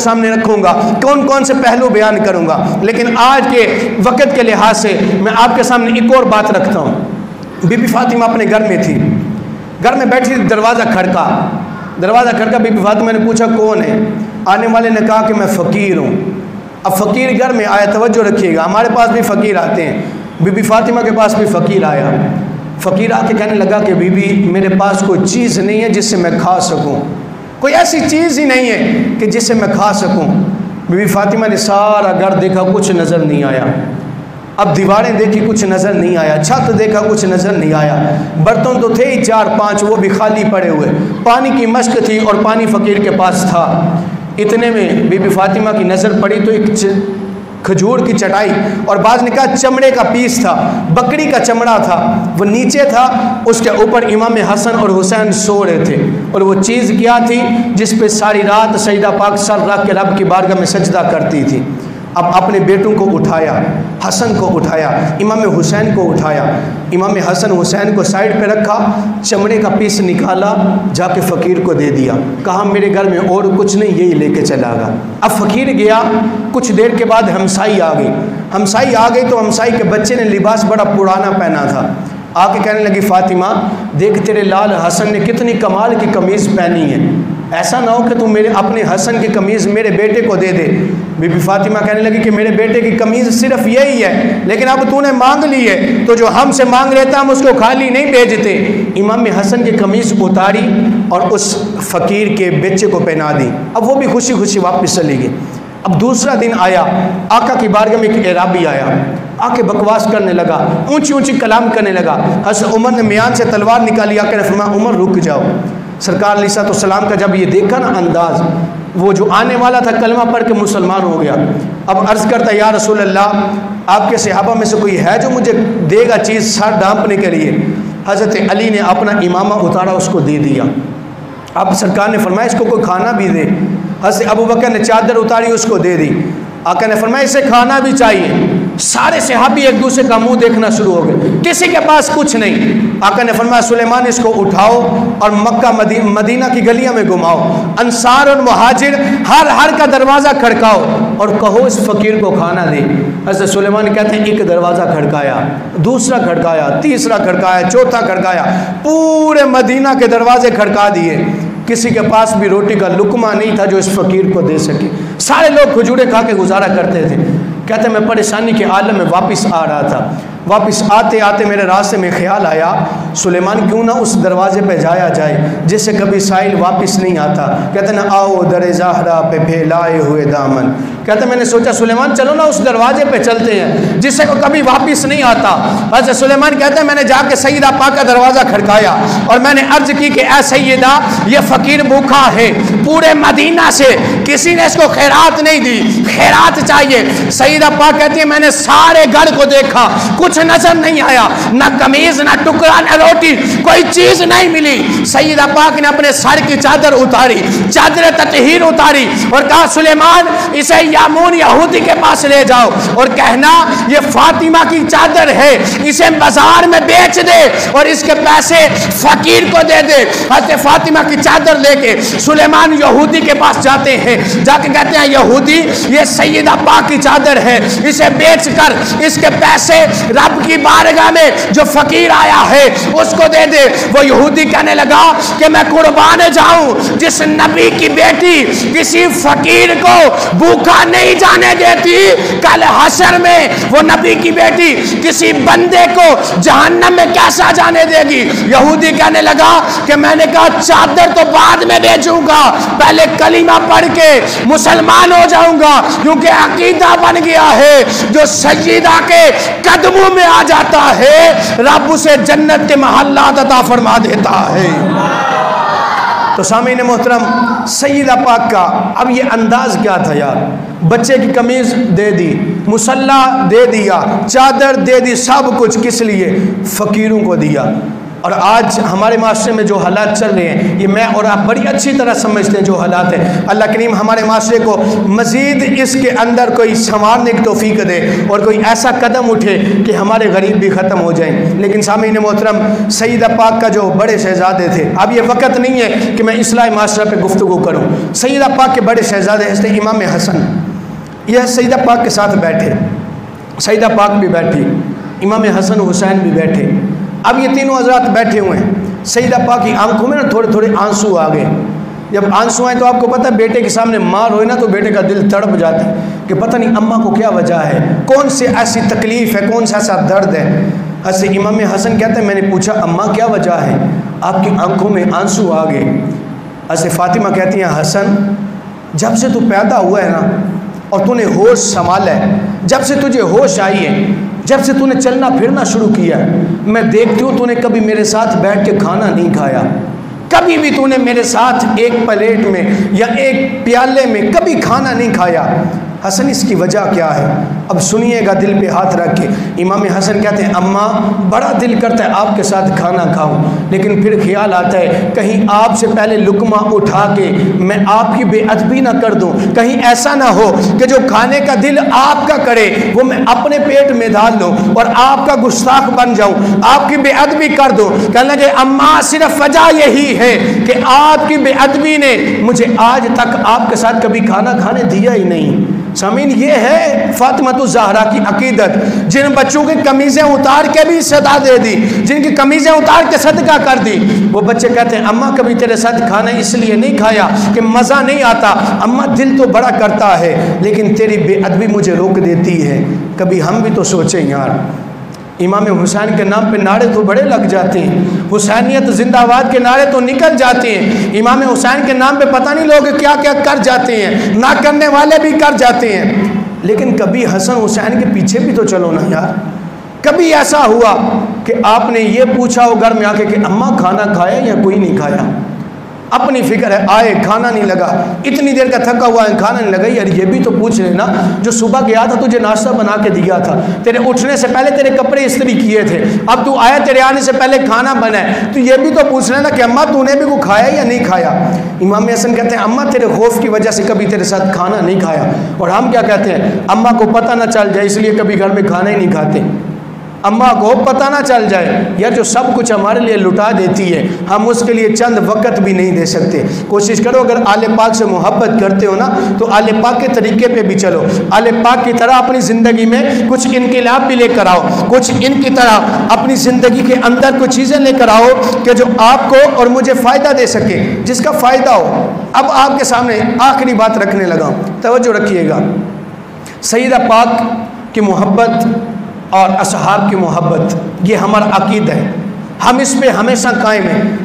सामने रखूंगा, कौन कौन से पहलू बयान करूंगा। लेकिन आज के वक़्त के लिहाज से मैं आपके सामने एक और बात रखता हूँ। बीबी फातिमा अपने घर में थी, घर में बैठी थी, दरवाज़ा खड़का। बीबी फातिमा ने पूछा कौन है? आने वाले ने कहा कि मैं फ़कीर हूँ। अब फ़कीर घर में आया, तवज्जो रखिएगा, हमारे पास भी फ़कीर आते हैं, बीबी फातिमा के पास भी फ़कीर आया। फ़कीर आके कहने लगा कि बीबी मेरे पास कोई चीज़ नहीं है जिससे मैं खा सकूं, कोई ऐसी चीज़ ही नहीं है कि जिससे मैं खा सकूं। बीबी फातिमा ने सारा घर देखा, कुछ नज़र नहीं आया। अब दीवारें देखी, कुछ नज़र नहीं आया। छत देखा, कुछ नज़र नहीं आया। बर्तन तो थे ही 4-5, वो भी खाली पड़े हुए। पानी की मश्क थी और पानी फ़कीर के पास था। इतने में बीबी फातिमा की नज़र पड़ी तो एक खजूर की चटाई और बाज ने कहा चमड़े का पीस था, बकरी का चमड़ा था, वो नीचे था, उसके ऊपर इमाम हसन और हुसैन सो रहे थे। और वो चीज़ क्या थी? जिस पे सारी रात सईदा पाक सर रख के रब की बारगाह में सजदा करती थी। अब अपने बेटों को उठाया, हसन को उठाया, इमाम हुसैन को उठाया, इमाम हसन हुसैन को साइड पे रखा, चमड़े का पीस निकाला, जाके फ़कीर को दे दिया, कहा मेरे घर में और कुछ नहीं, यही लेके चला गया। अब फ़कीर गया, कुछ देर के बाद हमसाई आ गई तो हमसाई के बच्चे ने लिबास बड़ा पुराना पहना था। आके कहने लगी फातिमा देख तेरे लाल हसन ने कितनी कमाल की कमीज़ पहनी है, ऐसा ना हो कि तू मेरे अपने हसन की कमीज़ मेरे बेटे को दे दे। बीबी फातिमा कहने लगी कि मेरे बेटे की कमीज़ सिर्फ यही है, लेकिन अब तूने मांग ली है तो जो हमसे मांग लेता हम उसको खाली नहीं भेजते। इमाम हसन की कमीज़ उतारी और उस फ़कीर के बच्चे को पहना दी। अब वो भी खुशी खुशी वापस चली गई। अब दूसरा दिन आया, आका की बारगाह में एक एराबी आया, आके बकवास करने लगा, ऊंची ऊंची कलाम करने लगा। हज़रत उमर ने मियान से तलवार निकाली, आके ने फरमाया उमर रुक जाओ। सरकार अलैहिस्सलाम का जब ये देखा ना अंदाज़, वो जो आने वाला था कलमा पढ़ के मुसलमान हो गया। अब अर्ज़ करता या रसूल अल्लाह आपके सहाबा में से कोई है जो मुझे देगा चीज़ सर ढांपने के लिए? हज़रत अली ने अपना इमामा उतारा, उसको दे दिया। अब सरकार ने फरमाया इसको कोई खाना भी दे। हज़रत अबू बकर ने चादर उतारी, उसको दे दी। आका ने फरमाया इसे खाना भी चाहिए। सारे सहाबी एक दूसरे का मुंह देखना शुरू हो गए, किसी के पास कुछ नहीं। आका ने फरमाया सुलेमान इसको उठाओ और मक्का मदीना की गलियां में घुमाओ, अंसार और मुहाजिर हर का दरवाज़ा खड़काओ और कहो इस फ़कीर को खाना दे। हज़रत सुलेमान कहते हैं एक दरवाज़ा खड़काया, दूसरा खड़काया, तीसरा खड़काया, चौथा खड़काया, पूरे मदीना के दरवाजे खड़का दिए। किसी के पास भी रोटी का लुकमा नहीं था जो इस फ़कीर को दे सके। सारे लोग खजूरें खा के गुजारा करते थे। कहते मैं परेशानी के आलम में वापस आ रहा था, वापस आते आते मेरे रास्ते में ख्याल आया सुलेमान क्यों ना उस दरवाजे पे जाया जाए जिससे कभी साइल वापस नहीं आता। कहते ना आओ दरे ज़हरा पे फैलाए हुए दामन। कहते मैंने सोचा सुलेमान चलो ना उस दरवाजे पे चलते हैं जिससे को कभी वापस नहीं आता। हज़रत सुलेमान कहते हैं मैंने जाके सैयदा पाक का दरवाज़ा खड़काया और मैंने अर्ज की कि ऐ सैयदा ये फ़कीर भूखा है, पूरे मदीना से किसी ने इसको खैरात नहीं दी, खैरात चाहिए। सैयदा पाक कहती है मैंने सारे घर को देखा, कुछ नजर नहीं आया, ना कमीज ना टुकड़ा ना रोटी, कोई चीज नहीं मिली। सैयदा पाक ने अपने सर की चादर उतारी, चादर ततहीर उतारी और कहा सुलेमान इसे यामून यहूदी के पास ले जाओ और कहना ये फातिमा की चादर है, इसे बाजार में बेच दे और इसके पैसे फकीर को दे दे। हज़रत फातिमा की चादर लेके सुलेमान यहूदी के पास जाते हैं, जाके कहते हैं यहूदी ये सैयदा पाक की चादर है, इसे बेच कर इसके पैसे रब की बारगाह में जो फकीर आया है उसको दे दे। वो यहूदी कहने लगा कि मैं कुर्बान जाऊं जिस नबी की बेटी किसी फकीर को भूखा नहीं जाने देती, कल हशर में वो नबी की बेटी किसी बंदे को जहन्नम में कैसा जाने देगी। यहूदी कहने लगा कि मैंने कहा चादर तो बाद में बेचूंगा, पहले कलीमा पढ़ के मुसलमान हो जाऊंगा, क्योंकि अकीदा बन गया है जो सय्यदा के कदमों में आ जाता है रब उसे जन्नत के महल्लात अता फरमा देता है। तो सामीन मोहतरम सैयदा पाक का अब ये अंदाज क्या था यार, बच्चे की कमीज दे दी, मुसल्ला दे दिया, चादर दे दी, सब कुछ किस लिए? फकीरों को दिया। और आज हमारे माशरे में जो हालात चल रहे हैं, ये मैं और आप बड़ी अच्छी तरह समझते हैं जो हालात हैं। अल्लाह करीम हमारे माशरे को मज़ीद इसके अंदर कोई संवारने की तौफीक दे और कोई ऐसा कदम उठे कि हमारे गरीब भी ख़त्म हो जाएं। लेकिन सामीन मोहतरम, सईदा पाक का जो बड़े शहज़ादे थे, अब ये वक़्त नहीं है कि मैं इस्लाह माशरा पर गुफ्तगू करूँ। सईदा पाक के बड़े शहज़ादे हज़रत इमाम हसन, यह सईदा पाक के साथ बैठे, सईदा पाक भी बैठी, इमाम हसन हुसैन भी बैठे। अब ये तीनों हजरात बैठे हुए हैं। सईदा पाक की आंखों में ना थोड़े थोड़े आंसू आ गए। जब आंसू आए तो आपको पता है, बेटे के सामने माँ रोए ना तो बेटे का दिल तड़प जाता है कि पता नहीं अम्मा को क्या वजह है, कौन सी ऐसी तकलीफ़ है, कौन सा ऐसा दर्द है। ऐसे इमाम हसन कहते हैं, मैंने पूछा अम्मा क्या वजह है, आपकी आंखों में आंसू आ गए। ऐसे फ़ातिमा कहती हैं, हसन जब से तू पैदा हुआ है ना और तूने होश संभाला है, जब से तुझे होश आई है, जब से तूने चलना फिरना शुरू किया, मैं देखती हूँ तूने कभी मेरे साथ बैठ के खाना नहीं खाया, कभी भी तूने मेरे साथ एक प्लेट में या एक प्याले में कभी खाना नहीं खाया। हसन इसकी वजह क्या है? अब सुनिएगा दिल पे हाथ रख के। इमाम हसन कहते हैं, अम्मा बड़ा दिल करता है आपके साथ खाना खाऊं, लेकिन फिर ख्याल आता है कहीं आपसे पहले लुकमा उठा के मैं आपकी बेअदबी ना कर दूं, कहीं ऐसा ना हो कि जो खाने का दिल आपका करे वो मैं अपने पेट में डाल लूँ और आपका गुस्ताख बन जाऊँ, आपकी बेअदबी कर दूँ। कहने लगे, अम्मा सिर्फ वजह यही है कि आपकी बेअदबी ने मुझे आज तक आपके साथ कभी खाना खाने दिया ही नहीं। सामीन, ये है फातिमा ज़हरा की अकीदत। जिन बच्चों की कमीज़ें उतार के भी सदा दे दी, जिनकी कमीज़ें उतार के सदका कर दी, वो बच्चे कहते हैं अम्मा कभी तेरे साथ खाना इसलिए नहीं खाया कि मज़ा नहीं आता, अम्मा दिल तो बड़ा करता है लेकिन तेरी बेअदबी मुझे रोक देती है। कभी हम भी तो सोचें यार, इमाम हुसैन के नाम पे नारे तो बड़े लग जाते हैं, हुसैनियत जिंदाबाद के नारे तो निकल जाते हैं, इमाम हुसैन के नाम पे पता नहीं लोग क्या क्या कर जाते हैं, ना करने वाले भी कर जाते हैं। लेकिन कभी हसन हुसैन के पीछे भी तो चलो ना यार। कभी ऐसा हुआ कि आपने ये पूछा हो घर में आके कि अम्मा खाना खाया या कोई नहीं खाया? अपनी फिक्र है, आए खाना नहीं लगा, इतनी देर का थका हुआ है खाना नहीं लगा। यार ये भी तो पूछ लेना, जो सुबह गया था तुझे नाश्ता बना के दिया था, तेरे उठने से पहले तेरे कपड़े इस्त्री किए थे, अब तू आया तेरे आने से पहले खाना बना है, तो ये भी तो पूछ लेना कि अम्मा तूने भी को खाया या नहीं खाया। इमाम हसन कहते हैं, अम्मा तेरे खौफ की वजह से कभी तेरे साथ खाना नहीं खाया। और हम क्या कहते हैं, अम्मा को पता ना चल जाए इसलिए कभी घर में खाना ही नहीं खाते। अम्मा को पता ना चल जाए या जो सब कुछ हमारे लिए लुटा देती है, हम उसके लिए चंद वक़्त भी नहीं दे सकते। कोशिश करो, अगर आले पाक से मोहब्बत करते हो ना तो आले पाक के तरीके पे भी चलो, आले पाक की तरह अपनी ज़िंदगी में कुछ इनकलाब भी लेकर आओ, कुछ इनकी तरह अपनी ज़िंदगी के अंदर कुछ चीज़ें लेकर आओ कि जो आपको और मुझे फ़ायदा दे सके, जिसका फ़ायदा हो। अब आपके सामने आखिरी बात रखने लगा, तवज्जो रखिएगा। सईदा पाक की मोहब्बत और असहाब की मोहब्बत, ये हमारा अकीदा है, हम इस पे हमेशा कायम हैं।